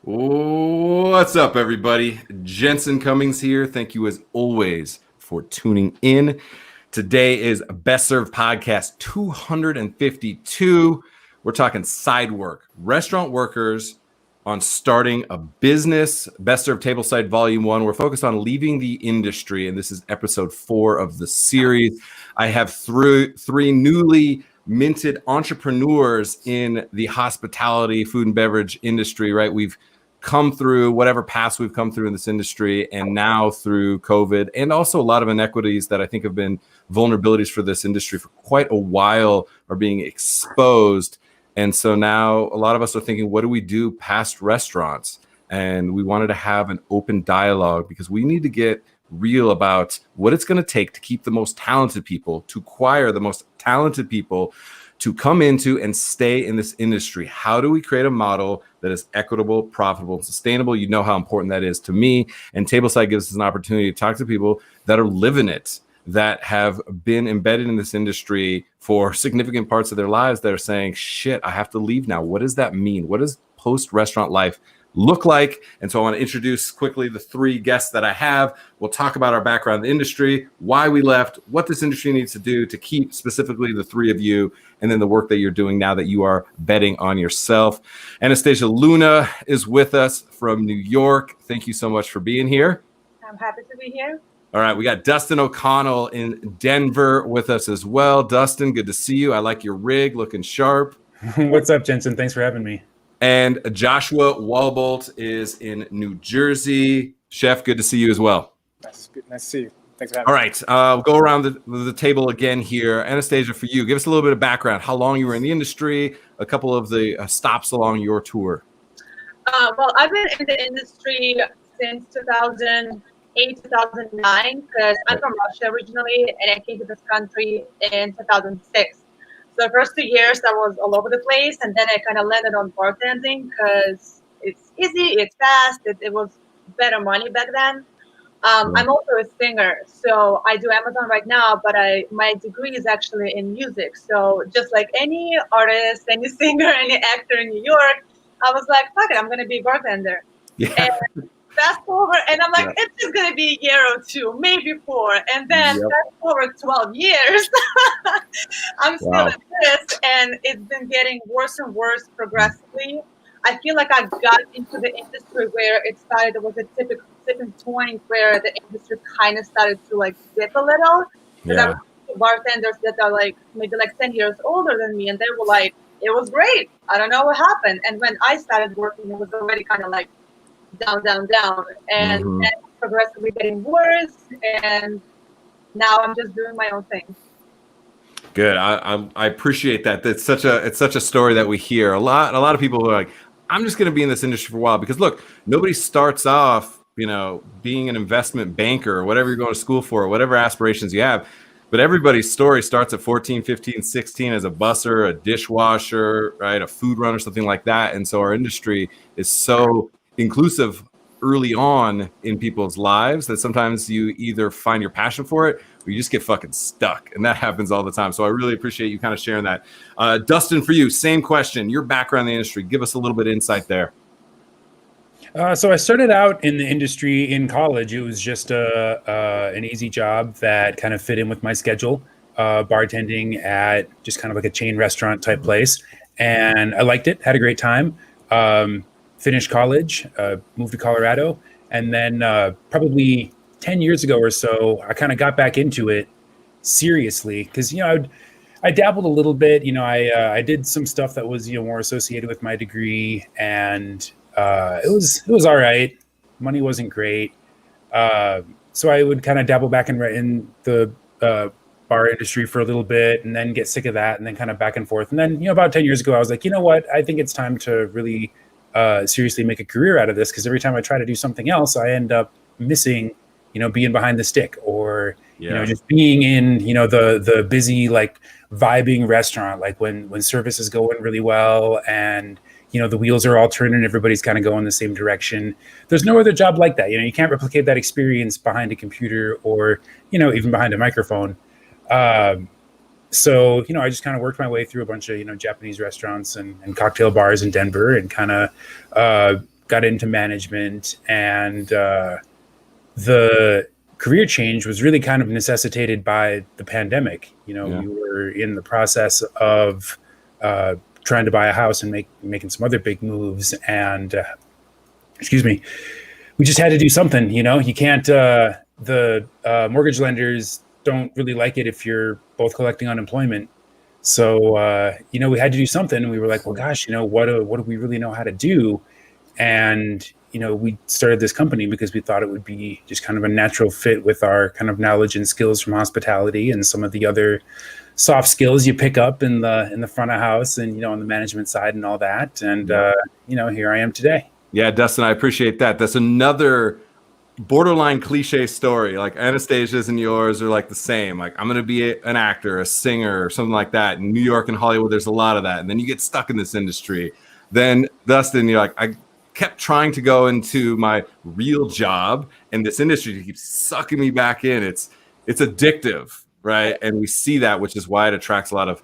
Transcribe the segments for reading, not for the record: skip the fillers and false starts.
What's up, everybody? Jensen Cummings here. Thank you, as always, for tuning in. Today is Best Served Podcast 252. We're talking side work, restaurant workers on starting a business. Best Served Tableside Volume 1. We're focused on leaving the industry, and this is episode 4 of the series. I have three newly minted entrepreneurs in the hospitality, food and beverage industry, right? We've come through whatever paths we've come through in this industry, and now through COVID, and also a lot of inequities that I think have been vulnerabilities for this industry for quite a while are being exposed. And so now a lot of us are thinking, what do we do past restaurants? And we wanted to have an open dialogue because we need to get real about what it's going to take to keep the most talented people, to acquire the most talented people, to come into and stay in this industry. How do we create a model that is equitable, profitable, and sustainable? You know how important that is to me. And Tableside gives us an opportunity to talk to people that are living it, that have been embedded in this industry for significant parts of their lives, that are saying, shit, I have to leave now. What does that mean? What does post-restaurant life look like? And so I want to introduce quickly the three guests that I have. We'll talk about our background in the industry, why we left, what this industry needs to do to keep specifically the three of you, and then the work that you're doing now that you are betting on yourself. Anastasia Luna is with us from New York. Thank you so much for being here. I'm happy to be here. All right, we got Dustin O'Connell in Denver with us as well. Dustin, good to see you. I like your rig, looking sharp. What's up, Jensen? Thanks for having me. And Joshua Walbolt is in New Jersey. Chef, good to see you as well. Nice to see you. Thanks for having me. All right, we'll go around the table again here. Anastasia, for you, give us a little bit of background. How long you were in the industry, a couple of the stops along your tour. Well, I've been in the industry since 2008, 2009, because I'm from Russia originally, and I came to this country in 2006. So the first 2 years, I was all over the place, and then I kind of landed on bartending because it's easy, it's fast, it was better money back then. I'm also a singer, so I do Amazon right now, but my degree is actually in music. So just like any artist, any singer, any actor in New York, I was like, fuck it, I'm going to be a bartender. Yeah. And fast forward, and I'm like, it's just going to be a year or two, maybe 4. And then fast forward 12 years, I'm still at this, and it's been getting worse and worse progressively. I feel like I got into the industry where it started. There was a tipping point where the industry kind of started to like dip a little. Because I was with bartenders that are like maybe like 10 years older than me, and they were like, it was great. I don't know what happened. And when I started working, it was already kind of like down, and progressively getting worse. And now I'm just doing my own thing. Good. I appreciate that. It's such a story that we hear a lot. A lot of people are like, I'm just going to be in this industry for a while, because look, nobody starts off, being an investment banker or whatever you're going to school for, or whatever aspirations you have. But everybody's story starts at 14, 15, 16 as a busser, a dishwasher, right? A food runner, something like that. And so our industry is so inclusive early on in people's lives that sometimes you either find your passion for it or you just get fucking stuck. And that happens all the time. So I really appreciate you kind of sharing that. Dustin, for you, same question. Your background in the industry, give us a little bit of insight there. So I started out in the industry in college. It was just an easy job that kind of fit in with my schedule, bartending at just kind of like a chain restaurant type place. And I liked it, had a great time. Finished college, moved to Colorado, and then probably 10 years ago or so, I kind of got back into it seriously because, I dabbled a little bit. I did some stuff that was, more associated with my degree, and it was all right. Money wasn't great. So I would kind of dabble back in the bar industry for a little bit and then get sick of that and then kind of back and forth. And then, about 10 years ago, I was like, you know what? I think it's time to really seriously make a career out of this, because every time I try to do something else, I end up missing, being behind the stick or, just being in, the busy, like vibing restaurant, like when service is going really well and, the wheels are all turning, everybody's kind of going the same direction. There's no other job like that. You can't replicate that experience behind a computer or, even behind a microphone. So, I just kind of worked my way through a bunch of, Japanese restaurants and cocktail bars in Denver and kind of got into management, and the career change was really kind of necessitated by the pandemic. We were in the process of trying to buy a house and making some other big moves, and we just had to do something. You can't. The mortgage lenders don't really like it if you're both collecting unemployment. So we had to do something, and we were like, well, gosh, what do we really know how to do? And we started this company because we thought it would be just kind of a natural fit with our kind of knowledge and skills from hospitality and some of the other soft skills you pick up in the front of house and on the management side and all that. And here I am today. Yeah, Dustin, I appreciate that. That's another borderline cliche story. Like Anastasia's and yours are like the same. Like, I'm going to be an actor, a singer, or something like that. In New York and Hollywood, there's a lot of that. And then you get stuck in this industry. Then Dustin, you're like, I kept trying to go into my real job, and this industry keeps sucking me back in. It's addictive, right? And we see that, which is why it attracts a lot of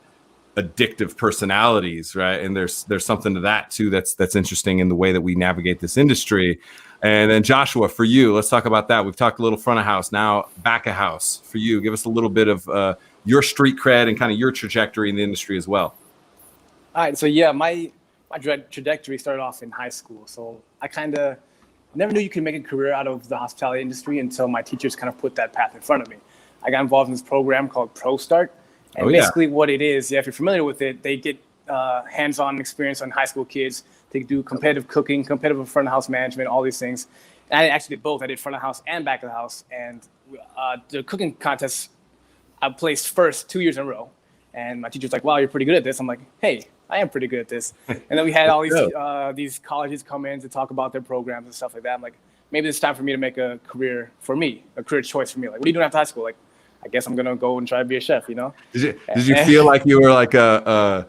addictive personalities, right? And there's something to that too that's interesting in the way that we navigate this industry. And then Joshua, for you, let's talk about that. We've talked a little front of house, now back of house. For you, give us a little bit of your street cred and kind of your trajectory in the industry as well. All right, so yeah, my trajectory started off in high school. So I kind of never knew you could make a career out of the hospitality industry until my teachers kind of put that path in front of me. I got involved in this program called Pro Start. And basically what it is, if you're familiar with it, they get hands-on experience on high school kids. They do competitive cooking, competitive front of house management, all these things. And I actually did both. I did front of house and back of the house. And the cooking contest, I placed first 2 years in a row. And my teacher's like, wow, you're pretty good at this. I'm like, hey, I am pretty good at this. And then we had all these colleges come in to talk about their programs and stuff like that. I'm like, maybe it's time for me to make a career for me, a career choice for me. Like, what are you doing after high school? Like, I guess I'm gonna go and try to be a chef, Did you feel like you were like a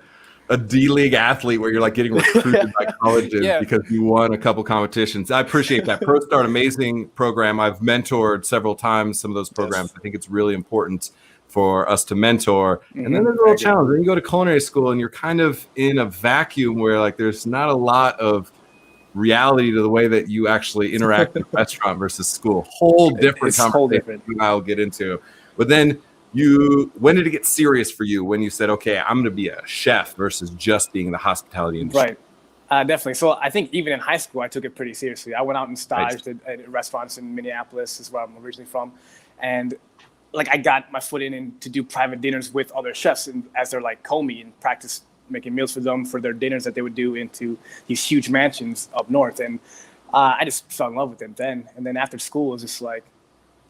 D-League athlete where you're like getting recruited by colleges because you won a couple competitions? I appreciate that. Pro Start, amazing program. I've mentored several times some of those programs. I think it's really important for us to mentor. And then there's a little challenge. Then you go to culinary school and you're kind of in a vacuum where like there's not a lot of reality to the way that you actually interact in a restaurant versus school. Whole different conversation I'll get into. But then when did it get serious for you when you said, okay, I'm going to be a chef versus just being in the hospitality industry? Right. Definitely. So I think even in high school, I took it pretty seriously. I went out and staged at restaurants in Minneapolis, is where I'm originally from. And like I got my foot in to do private dinners with other chefs and as they're like commis and practice making meals for them for their dinners that they would do into these huge mansions up north. And I just fell in love with them then. And then after school, it was just like,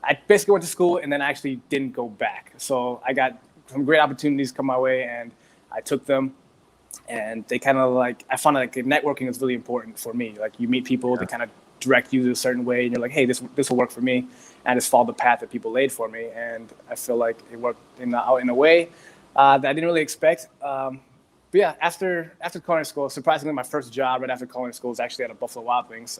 I basically went to school and then I actually didn't go back. So I got some great opportunities come my way and I took them. And they kind of like, I found like networking is really important for me. Like you meet people, they kind of direct you a certain way and you're like, hey, this will work for me. And I just followed the path that people laid for me. And I feel like it worked in a way that I didn't really expect. But yeah, after culinary school, surprisingly, my first job right after culinary school was actually at a Buffalo Wild Wings.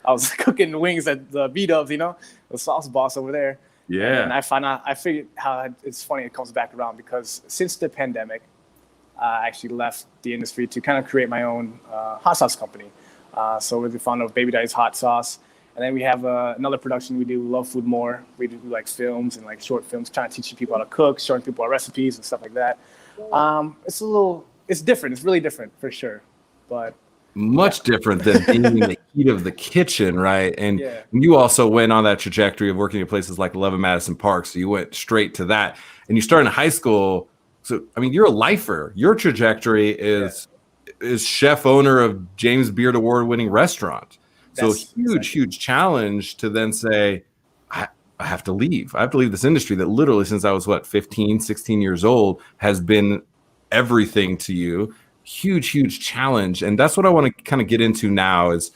I was cooking wings at the B-Dubs, the sauce boss over there. Yeah. And I figured how it's funny it comes back around because since the pandemic, I actually left the industry to kind of create my own hot sauce company. So we're the founder of Baby Daddy's Hot Sauce. And then we have another production we do, Love Food More. We do like films and like short films, trying to teach people how to cook, showing people our recipes and stuff like that. It's different. It's really different for sure. But much different than being in the heat of the kitchen, right? And you also went on that trajectory of working at places like 11 Madison Park. So you went straight to that. And you started in high school. So, I mean, you're a lifer. Your trajectory is chef owner of James Beard Award-winning restaurant. So huge challenge to then say, I have to leave. I have to leave this industry that literally since I was, 15, 16 years old has been everything to you. Huge challenge. And that's what I want to kind of get into now is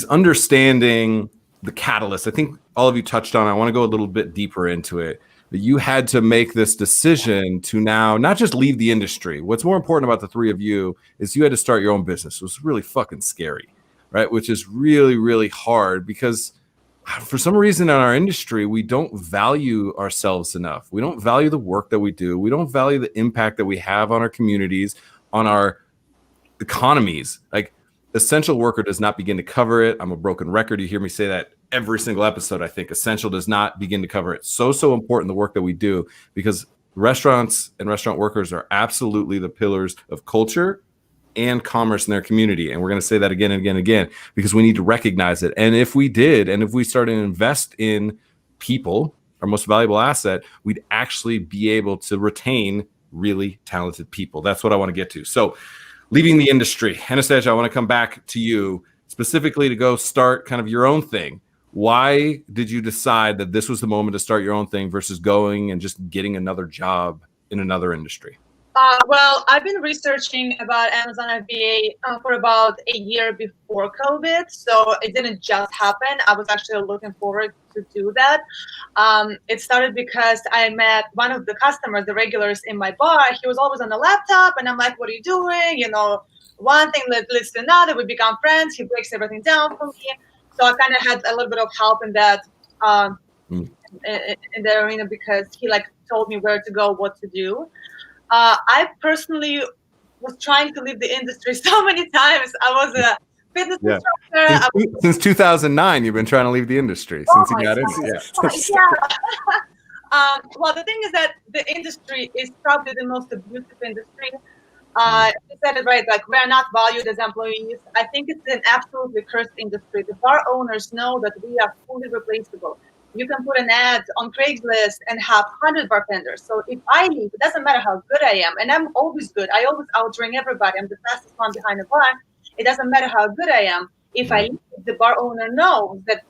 understanding the catalyst. I think all of you touched on, I want to go a little bit deeper into it. That you had to make this decision to now not just leave the industry. What's more important about the three of you is you had to start your own business. It was really fucking scary, right? Which is really hard because for some reason in our industry, we don't value ourselves enough. We don't value the work that we do. We don't value the impact that we have on our communities, on our economies. Like essential worker does not begin to cover it. I'm a broken record. You hear me say that every single episode. I think essential does not begin to cover it. So important, the work that we do, because restaurants and restaurant workers are absolutely the pillars of culture and commerce in their community. And we're going to say that again and again and again, because we need to recognize it. And if we did, and if we started to invest in people, our most valuable asset, we'd actually be able to retain really talented people. That's what I want to get to. So leaving the industry, Anastasia, I want to come back to you specifically to go start kind of your own thing. Why did you decide that this was the moment to start your own thing versus going and just getting another job in another industry? Well, I've been researching about Amazon FBA for about a year before COVID, so it didn't just happen. I was actually looking forward to do that. It started because I met one of the customers, the regulars in my bar. He was always on the laptop, and I'm like, "What are you doing?" You know, one thing leads to another. We become friends. He breaks everything down for me, so I kind of had a little bit of help in that in the arena, because he like told me where to go, what to do. I personally was trying to leave the industry so many times. I was a fitness instructor. Since 2009, you've been trying to leave the industry since you got in. Well, the thing is that the industry is probably the most abusive industry. You said it right, like we're not valued as employees. I think it's an absolutely cursed industry. The bar owners know that we are fully replaceable. You can put an ad on Craigslist and have 100 bartenders. So if I leave, it doesn't matter how good I am. And I'm always good. I always outdrink everybody. I'm the fastest one behind the bar. It doesn't matter how good I am. If I leave, the bar owner knows that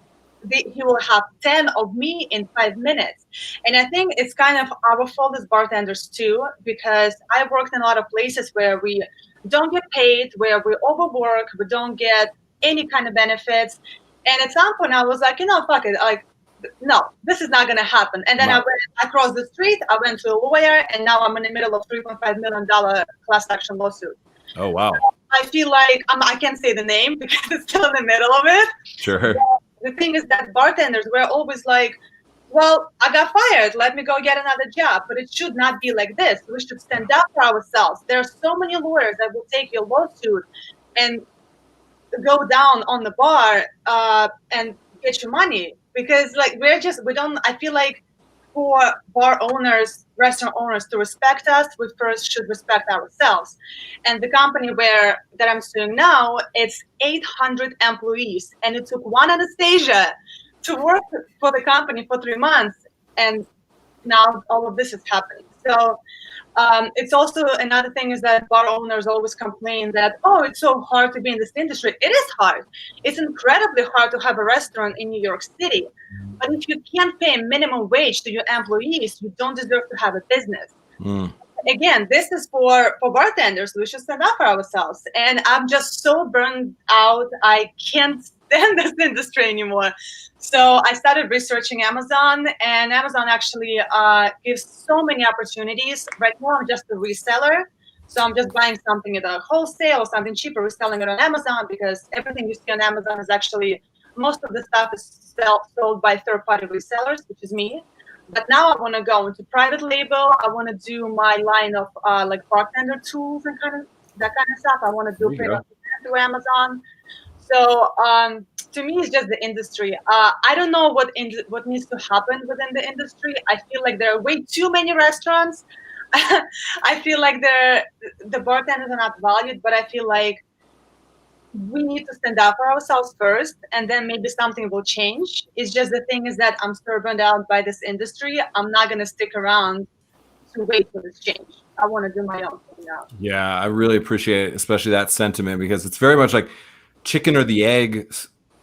he will have 10 of me in 5 minutes. And I think it's kind of our fault as bartenders too, because I worked in a lot of places where we don't get paid, where we overwork, we don't get any kind of benefits. And at some point I was like, fuck it. Like, no, this is not going to happen. And then I went across the street, I went to a lawyer, and now I'm in the middle of $3.5 million class action lawsuit. Oh, wow. I feel like I can't say the name because it's still in the middle of it. Sure. The thing is that bartenders were always like, well, I got fired. Let me go get another job. But it should not be like this. We should stand up for ourselves. There are so many lawyers that will take your lawsuit and go down on the bar and get your money. Because like I feel like for bar owners, restaurant owners to respect us, we first should respect ourselves. And the company that I'm suing now, it's 800 employees, and it took one Anastasia to work for the company for 3 months, and now all of this is happening. So it's also another thing is that bar owners always complain that, oh, it's so hard to be in this industry. It is hard. It's incredibly hard to have a restaurant in New York City. But if you can't pay a minimum wage to your employees, you don't deserve to have a business. Again, this is for bartenders. We should stand up for ourselves. And I'm just so burned out. I can't stand this industry anymore. So I started researching Amazon, and Amazon actually gives so many opportunities. Right now, I'm just a reseller. So I'm just buying something at a wholesale or something cheaper, reselling it on Amazon, because everything you see on Amazon is actually, most of the stuff is sold by third-party resellers, which is me. But now I want to go into private label. I want to do my line of like bartender tools and that kind of stuff. I want to do print on demand through Amazon. So to me, it's just the industry. I don't know what needs to happen within the industry. I feel like there are way too many restaurants. I feel like the bartenders are not valued, but I feel like we need to stand up for ourselves first, and then maybe something will change. It's just the thing is that I'm so burned out by this industry. I'm not going to stick around to wait for this change. I want to do my own thing now. Yeah, I really appreciate it, especially that sentiment, because it's very much like chicken or the egg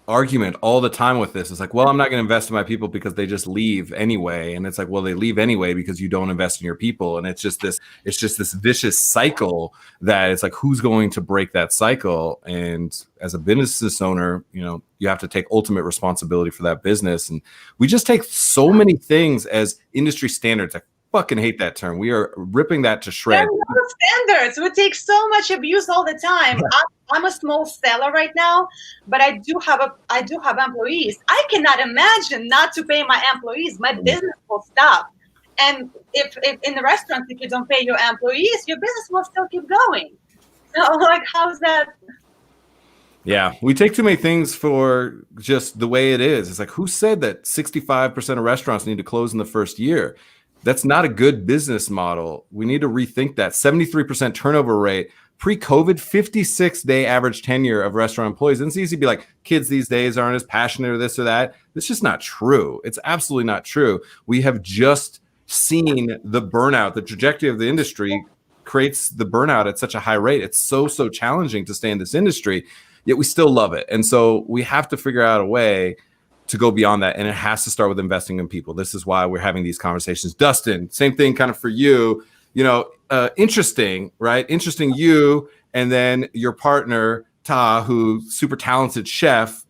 argument all the time with this. It's like, well, I'm not going to invest in my people because they just leave anyway. And it's like, well, they leave anyway because you don't invest in your people. And it's just this vicious cycle that it's like, who's going to break that cycle? And as a business owner, you have to take ultimate responsibility for that business. And we just take so many things as industry standards. I fucking hate that term. We are ripping that to shreds. Standards. We take so much abuse all the time. I'm a small seller right now, but I do have employees. I cannot imagine not to pay my employees. My business will stop. And if in the restaurants, if you don't pay your employees, your business will still keep going. So, like, how's that? Yeah, we take too many things for just the way it is. It's like, who said that 65% of restaurants need to close in the first year? That's not a good business model. We need to rethink that. 73% turnover rate, pre-COVID, 56-day average tenure of restaurant employees. And it's easy to be like, kids these days aren't as passionate or this or that. It's just not true. It's absolutely not true. We have just seen the burnout. The trajectory of the industry creates the burnout at such a high rate. It's so challenging to stay in this industry, yet we still love it. And so we have to figure out a way to go beyond that. And it has to start with investing in people. This is why we're having these conversations. Dustin, same thing kind of for you, interesting, right? Interesting you, and then your partner, Ta, who's super talented chef,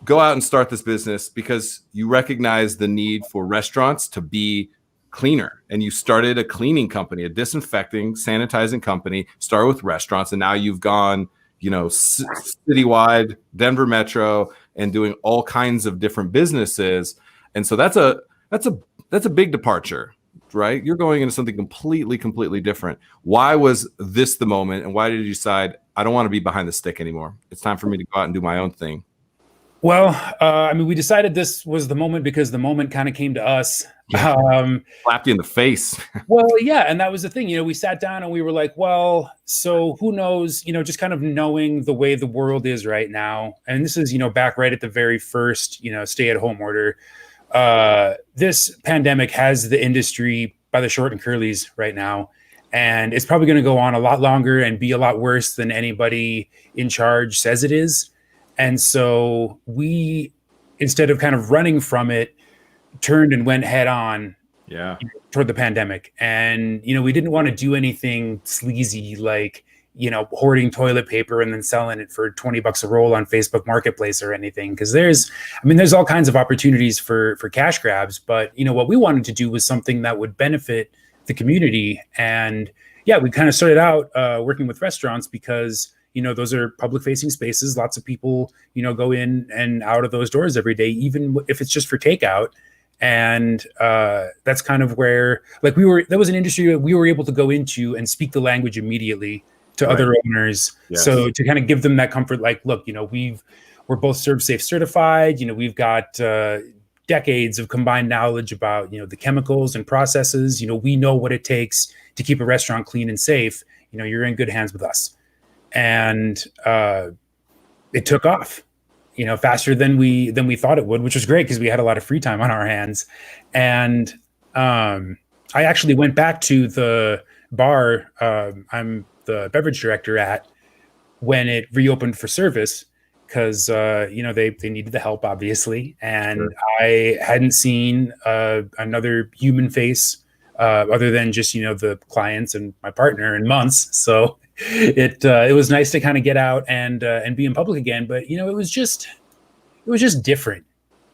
go out and start this business because you recognize the need for restaurants to be cleaner. And you started a cleaning company, a disinfecting, sanitizing company, started with restaurants. And now you've gone, citywide, Denver Metro, and doing all kinds of different businesses. And so that's a big departure, right? You're going into something completely different. Why was this the moment? And why did you decide, I don't want to be behind the stick anymore? It's time for me to go out and do my own thing. Well, we decided this was the moment because the moment kind of came to us. Slapped you in the face. Well, yeah. And that was the thing, we sat down and we were like, well, so who knows, just kind of knowing the way the world is right now. And this is, back right at the very first, stay-at-home order. This pandemic has the industry by the short and curlies right now. And it's probably going to go on a lot longer and be a lot worse than anybody in charge says it is. And so we, instead of kind of running from it, turned and went head on toward the pandemic. And, we didn't want to do anything sleazy like, hoarding toilet paper and then selling it for $20 a roll on Facebook Marketplace or anything. Because there's all kinds of opportunities for cash grabs. But, what we wanted to do was something that would benefit the community. And yeah, we kind of started out working with restaurants because those are public facing spaces. Lots of people, go in and out of those doors every day, even if it's just for takeout. And that's kind of where, that was an industry that we were able to go into and speak the language immediately to other owners. Yes. So to kind of give them that comfort, like, look, we're both ServSafe certified. We've got decades of combined knowledge about, the chemicals and processes. We know what it takes to keep a restaurant clean and safe. You're in good hands with us. And it took off, faster than we thought it would, which was great because we had a lot of free time on our hands. And I actually went back to the bar I'm the beverage director at when it reopened for service because they needed the help, obviously. And sure. I hadn't seen another human face other than just the clients and my partner in months. So it was nice to kind of get out and be in public again, but it was just different.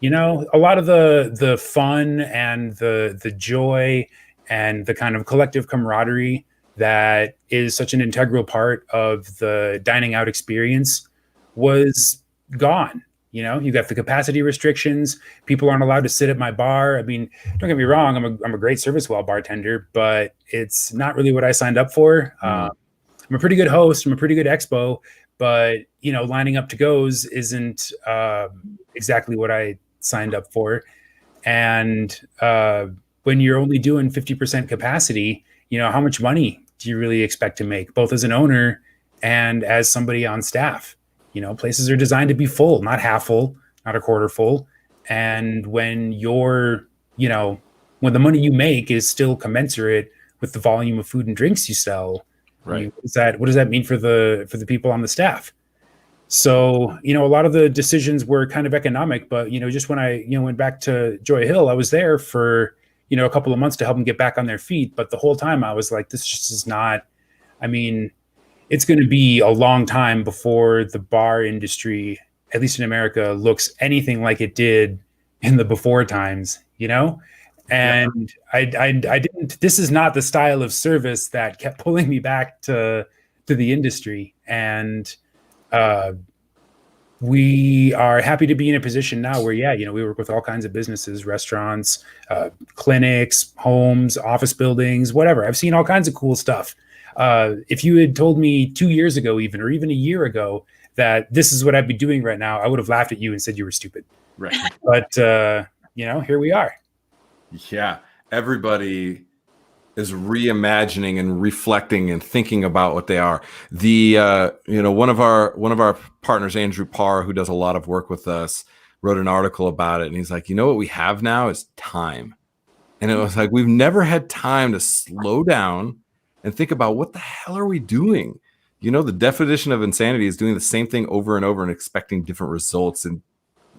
A lot of the fun and the joy and the kind of collective camaraderie that is such an integral part of the dining out experience was gone. You got the capacity restrictions. People aren't allowed to sit at my bar. Don't get me wrong. I'm a great service well bartender, but it's not really what I signed up for. I'm a pretty good host. I'm a pretty good expo, but lining up to goes isn't exactly what I signed up for. And when you're only doing 50% capacity, how much money do you really expect to make, both as an owner and as somebody on staff? Places are designed to be full, not half full, not a quarter full. And when when the money you make is still commensurate with the volume of food and drinks you sell, right? What does that mean for the people on the staff? So, a lot of the decisions were kind of economic, but, just when I, went back to Joy Hill, I was there for, a couple of months to help them get back on their feet. But the whole time I was like, this just is not, it's going to be a long time before the bar industry, at least in America, looks anything like it did in the before times, And I didn't, this is not the style of service that kept pulling me back to the industry. And we are happy to be in a position now where, we work with all kinds of businesses, restaurants, clinics, homes, office buildings, whatever. I've seen all kinds of cool stuff. If you had told me 2 years ago, or even a year ago, that this is what I'd be doing right now, I would have laughed at you and said you were stupid. Right. But, here we are. Yeah. Everybody is reimagining and reflecting and thinking about what they are. One of our partners, Andrew Parr, who does a lot of work with us, wrote an article about it. And he's like, what we have now is time. And it was like, we've never had time to slow down and think about what the hell are we doing? The definition of insanity is doing the same thing over and over and expecting different results. And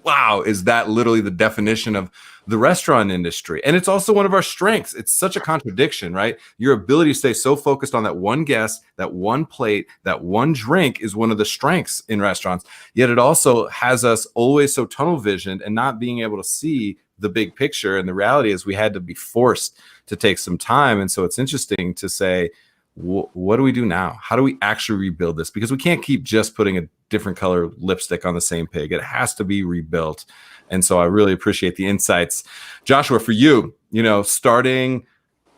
wow, is that literally the definition of the restaurant industry? And it's also one of our strengths. It's such a contradiction, right? Your ability to stay so focused on that one guest, that one plate, that one drink is one of the strengths in restaurants. Yet it also has us always so tunnel visioned and not being able to see the big picture. And the reality is we had to be forced to take some time. And so it's interesting to say, what do we do now? How do we actually rebuild this? Because we can't keep just putting a different color lipstick on the same pig. It has to be rebuilt. And so I really appreciate the insights. Joshua, for you, starting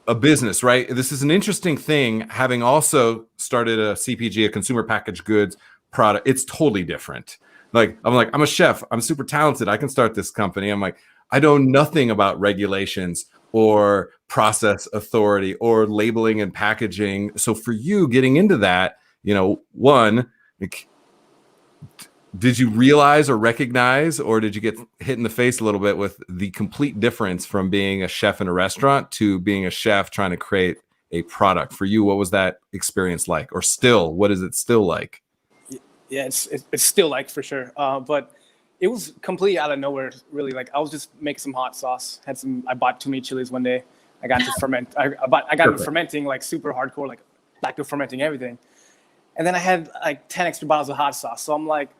a business, right? This is an interesting thing. Having also started a CPG, a consumer packaged goods product, it's totally different. I'm a chef. I'm super talented. I can start this company. I'm like, I know nothing about regulations or process authority or labeling and packaging. So for you getting into that, one, did you realize or recognize, or did you get hit in the face a little bit with the complete difference from being a chef in a restaurant to being a chef trying to create a product? For you, what was that experience like? Or still, what is it still like? Yeah, it's still like, for sure. But it was completely out of nowhere, really. Like, I was just making some hot sauce. I bought too many chilies one day. I got to ferment. I got into fermenting like super hardcore, like back to fermenting everything. And then I had like 10 extra bottles of hot sauce. So I'm like,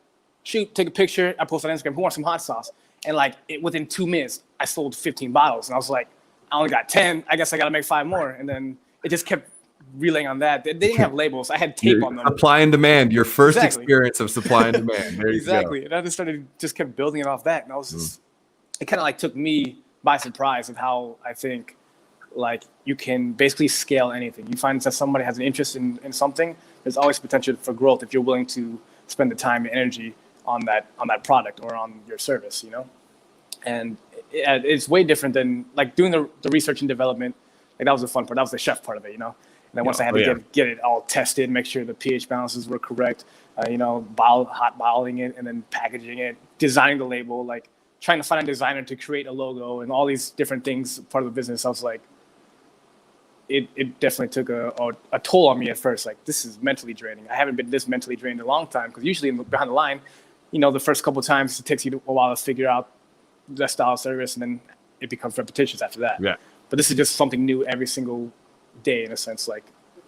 shoot, take a picture. I post on Instagram, who wants some hot sauce? And within 2 minutes, I sold 15 bottles. And I was like, I only got 10. I guess I got to make 5 more. And then it just kept relaying on that. They didn't have labels. I had tape on them. Supply and demand, your first experience of supply and demand. There exactly. And I just kept building it off that. And I was just, it kind of took me by surprise of how I think you can basically scale anything. You find that somebody has an interest in something, there's always potential for growth if you're willing to spend the time and energy on that product or on your service, And it's way different than doing the research and development. That was the fun part. That was the chef part of it, And then once I had to get it all tested, make sure the pH balances were correct, hot bottling it and then packaging it, designing the label, trying to find a designer to create a logo and all these different things part of the business. I was like, it definitely took a toll on me at first. This is mentally draining. I haven't been this mentally drained in a long time, because usually behind the line, the first couple of times it takes you a while to figure out the style of service, and then it becomes repetitious after that. Yeah. But this is just something new every single day, in a sense.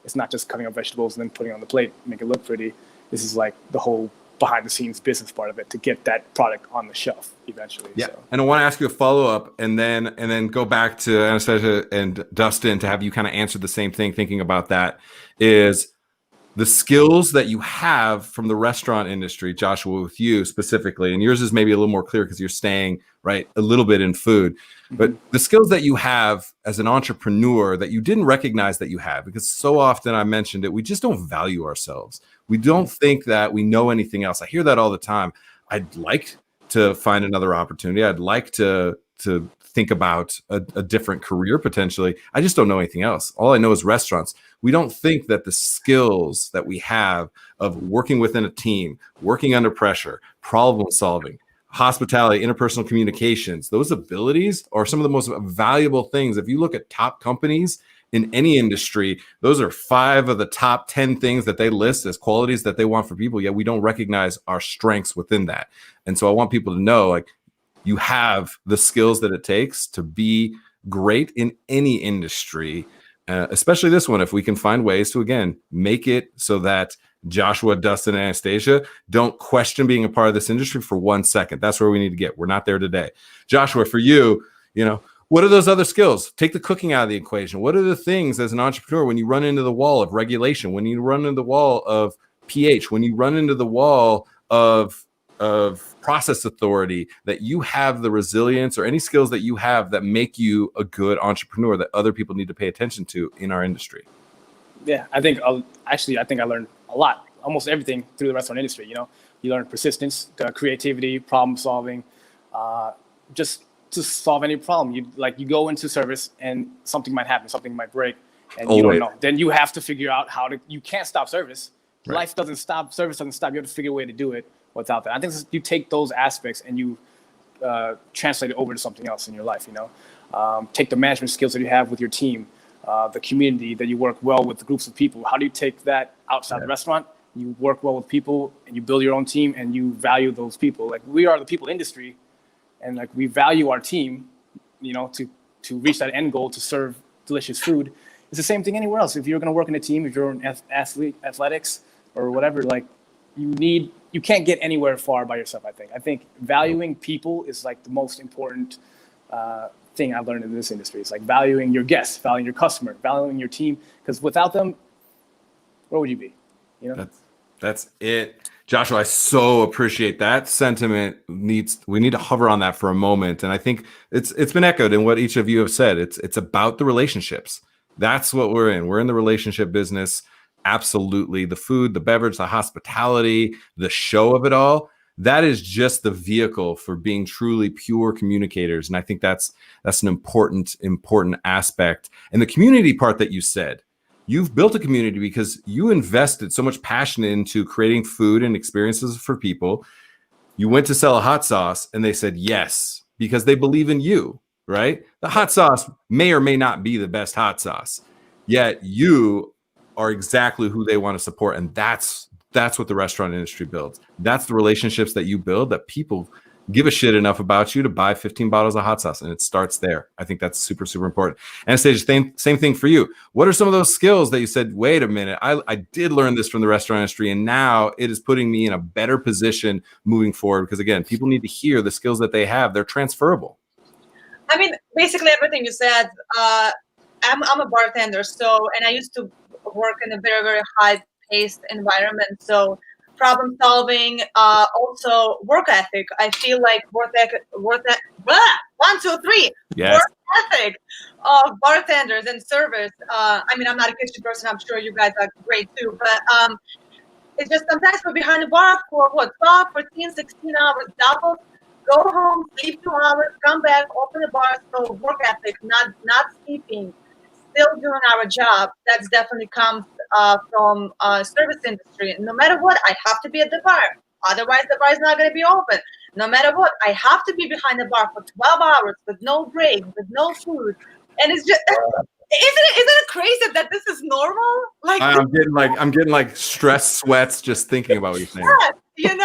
It's not just cutting up vegetables and then putting it on the plate, make it look pretty. This is the whole behind the scenes business part of it to get that product on the shelf eventually. Yeah. So. And I want to ask you a follow-up and then go back to Anastasia and Dustin to have you kind of answer the same thing, thinking about that, is the skills that you have from the restaurant industry, Joshua, with you specifically, and yours is maybe a little more clear because you're staying a little bit in food, but the skills that you have as an entrepreneur that you didn't recognize that you have, because so often I mentioned it, we just don't value ourselves. We don't think that we know anything else. I hear that all the time. I'd like to find another opportunity. I'd like to think about a different career potentially. I just don't know anything else. All I know is restaurants. We don't think that the skills that we have of working within a team, working under pressure, problem solving, hospitality, interpersonal communications, those abilities are some of the most valuable things. If you look at top companies in any industry, those are 5 of the top 10 things that they list as qualities that they want for people, yet we don't recognize our strengths within that. And so I want people to know, you have the skills that it takes to be great in any industry, especially this one, if we can find ways to, again, make it so that Joshua, Dustin, and Anastasia don't question being a part of this industry for 1 second. That's where we need to get. We're not there today. Joshua, for you, what are those other skills? Take the cooking out of the equation. What are the things as an entrepreneur when you run into the wall of regulation, when you run into the wall of pH, when you run into the wall of process authority, that you have the resilience, or any skills that you have that make you a good entrepreneur that other people need to pay attention to in our industry? Yeah, I think I learned a lot, almost everything through the restaurant industry, You learn persistence, creativity, problem solving, just to solve any problem. You go into service and something might happen, something might break, and you don't know. Then you have to figure out you can't stop service. Right. Life doesn't stop, service doesn't stop. You have to figure a way to do it without that. I think you take those aspects and you translate it over to something else in your life, take the management skills that you have with your team, the community that you work well with groups of people. How do you take that outside the restaurant? You work well with people and you build your own team and you value those people. Like, we are the people industry, and like, we value our team, to reach that end goal, to serve delicious food. It's the same thing anywhere else. If you're going to work in a team, if you're an athlete, athletics or whatever, like, you can't get anywhere far by yourself. I think valuing people is like the most important thing I've learned in this industry. It's like valuing your guests, valuing your customer, valuing your team, because without them, where would you be? That's it. Joshua, I so appreciate that sentiment. We need to hover on that for a moment. And I think it's been echoed in what each of you have said. It's about the relationships. That's what we're in. We're in the relationship business. Absolutely. The food, the beverage, the hospitality, the show of it all. That is just the vehicle for being truly pure communicators. And I think that's an important aspect. And the community part that you said, you've built a community because you invested so much passion into creating food and experiences for people. You went to sell a hot sauce and they said yes, because they believe in you, right? The hot sauce may or may not be the best hot sauce, yet you are exactly who they want to support. And that's what the restaurant industry builds. That's the relationships that you build, that people give a shit enough about you to buy 15 bottles of hot sauce. And it starts there. I think that's super, super important. Anastasia, same thing for you. What are some of those skills that you said, wait a minute, I did learn this from the restaurant industry, and now it is putting me in a better position moving forward? Because again, people need to hear the skills that they have. They're transferable. I mean, basically everything you said. I'm a bartender, and I used to work in a very, very high-paced environment. So problem solving, also work ethic. I feel like work ethic. 1, 2, 3. Yes. Work ethic of bartenders and servers. I mean, I'm not a kitchen person. I'm sure you guys are great too. But it's just sometimes we're behind the bar for 12, 14, 16 hours double. Go home, sleep 2 hours, come back, open the bar. So work ethic, not sleeping, still doing our job. That's definitely comes from service industry. No matter what, I have to be at the bar. Otherwise, the bar is not going to be open. No matter what, I have to be behind the bar for 12 hours with no break, with no food. And it's just, isn't it crazy that this is normal? Like, I'm getting like stress sweats just thinking about what you're saying. Yeah, and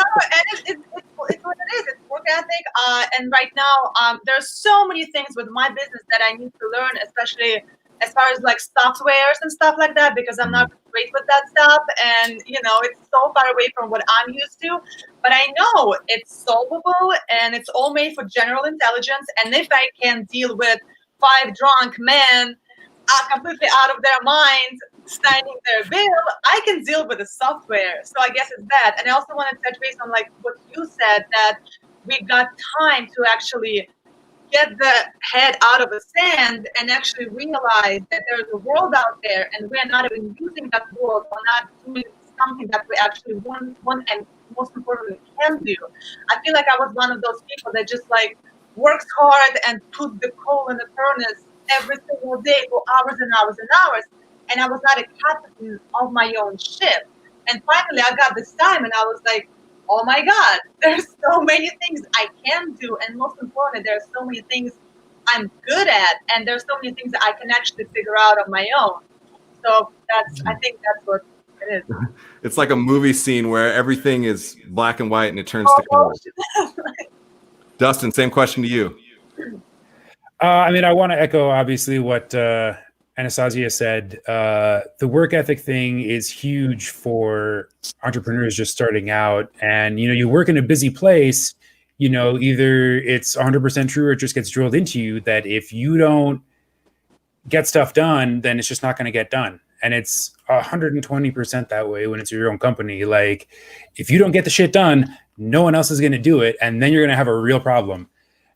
it's what it is. It's work ethic. And right now, there's so many things with my business that I need to learn, especially as far as like softwares and stuff like that, because I'm not great with that stuff. And, it's so far away from what I'm used to. But I know it's solvable and it's all made for general intelligence. And if I can deal with 5 drunk men completely out of their minds signing their bill, I can deal with the software. So I guess it's that. And I also want to touch base on like what you said, that we got time to actually get the head out of the sand and actually realize that there's a world out there and we're not even using that world or not doing something that we actually want and most importantly can do. I feel like I was one of those people that just like works hard and puts the coal in the furnace every single day for hours and hours and hours. And I was not a captain of my own ship. And finally I got this time and I was like, oh my God, there's so many things I can do. And most importantly, there's so many things I'm good at. And there's so many things that I can actually figure out on my own. So I think that's what it is. It's like a movie scene where everything is black and white and it turns to color. Dustin, same question to you. I mean, I want to echo obviously what Anastasia said. The work ethic thing is huge for entrepreneurs just starting out. And, you work in a busy place, either it's 100% true or it just gets drilled into you that if you don't get stuff done, then it's just not going to get done. And it's 120% that way when it's your own company. Like, if you don't get the shit done, no one else is going to do it. And then you're going to have a real problem.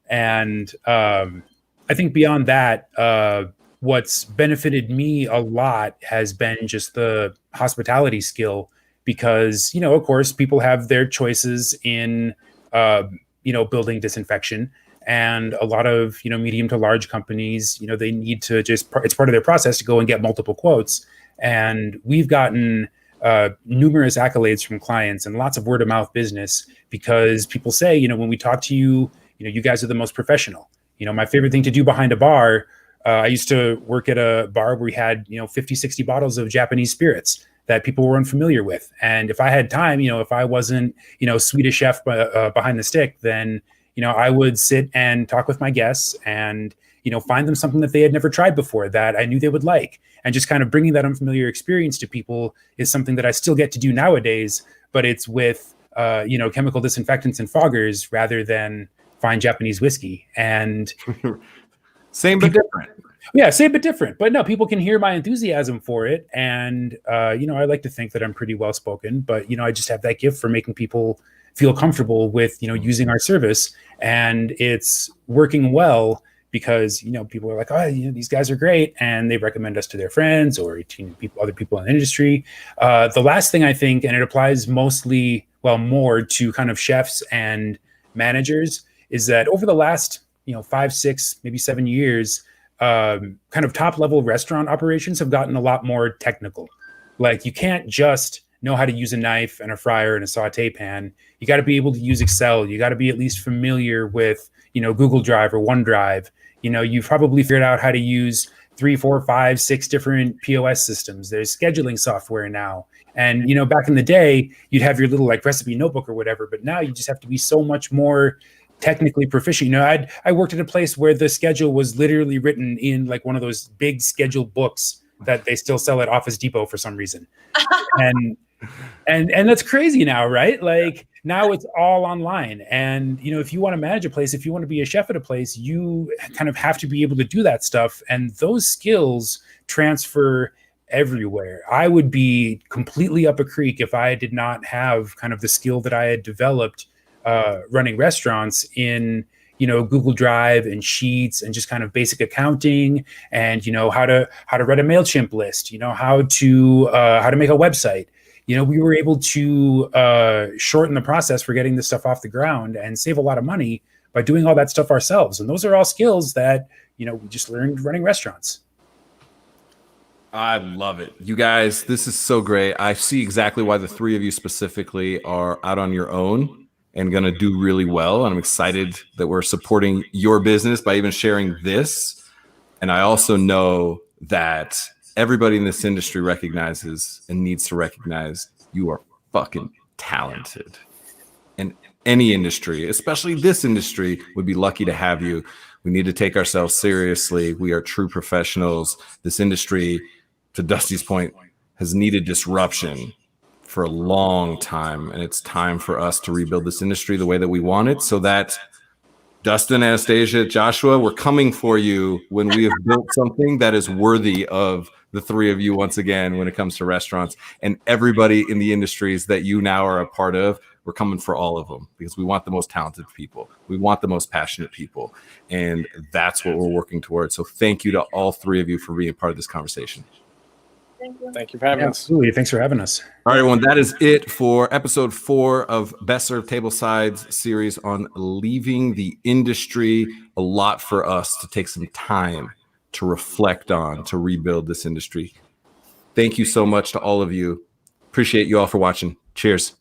And I think beyond that, what's benefited me a lot has been just the hospitality skill because, of course, people have their choices in, building disinfection. And a lot of, medium to large companies, they need to it's part of their process to go and get multiple quotes. And we've gotten numerous accolades from clients and lots of word of mouth business because people say, when we talk to you, you guys are the most professional. My favorite thing to do behind a bar, I used to work at a bar where we had, 50, 60 bottles of Japanese spirits that people were unfamiliar with. And if I had time, if I wasn't, Swedish chef behind the stick, then, I would sit and talk with my guests and, find them something that they had never tried before that I knew they would like. And just kind of bringing that unfamiliar experience to people is something that I still get to do nowadays, but it's with, chemical disinfectants and foggers rather than fine Japanese whiskey. And same but different. Yeah, same but different. But no, people can hear my enthusiasm for it. And, I like to think that I'm pretty well spoken, but, I just have that gift for making people feel comfortable with, using our service. And it's working well because, people are like, oh, these guys are great. And they recommend us to their friends or other people in the industry. The last thing I think, and it applies more to kind of chefs and managers, is that over the last, 5, 6, maybe 7 years, kind of top level restaurant operations have gotten a lot more technical. Like you can't just know how to use a knife and a fryer and a saute pan. You got to be able to use Excel. You got to be at least familiar with, Google Drive or OneDrive. You've probably figured out how to use 3, 4, 5, 6 different POS systems. There's scheduling software now. And, back in the day, you'd have your little recipe notebook or whatever, but now you just have to be so much more technically proficient. I worked at a place where the schedule was literally written in one of those big schedule books that they still sell at Office Depot for some reason. And that's crazy now, right? Now it's all online. And, if you want to manage a place, if you want to be a chef at a place, you kind of have to be able to do that stuff. And those skills transfer everywhere. I would be completely up a creek if I did not have kind of the skill that I had developed running restaurants in, Google Drive and Sheets and just kind of basic accounting and, how to write a MailChimp list, how to make a website. We were able to shorten the process for getting this stuff off the ground and save a lot of money by doing all that stuff ourselves. And those are all skills that, we just learned running restaurants. I love it. You guys, this is so great. I see exactly why the three of you specifically are out on your own and going to do really well. And I'm excited that we're supporting your business by even sharing this. And I also know that everybody in this industry recognizes and needs to recognize you are fucking talented. And any industry, especially this industry, would be lucky to have you. We need to take ourselves seriously. We are true professionals. This industry, to Dusty's point, has needed disruption for a long time. And it's time for us to rebuild this industry the way that we want it so that Dustin, Anastasia, Joshua, we're coming for you when we have built something that is worthy of the three of you once again when it comes to restaurants. And everybody in the industries that you now are a part of, we're coming for all of them because we want the most talented people. We want the most passionate people. And that's what we're working towards. So thank you to all three of you for being a part of this conversation. Thank you for having us. Absolutely. Thanks for having us. All right, everyone. That is it for episode 4 of Best Served Tableside's series on leaving the industry. A lot for us to take some time to reflect on, to rebuild this industry. Thank you so much to all of you. Appreciate you all for watching. Cheers.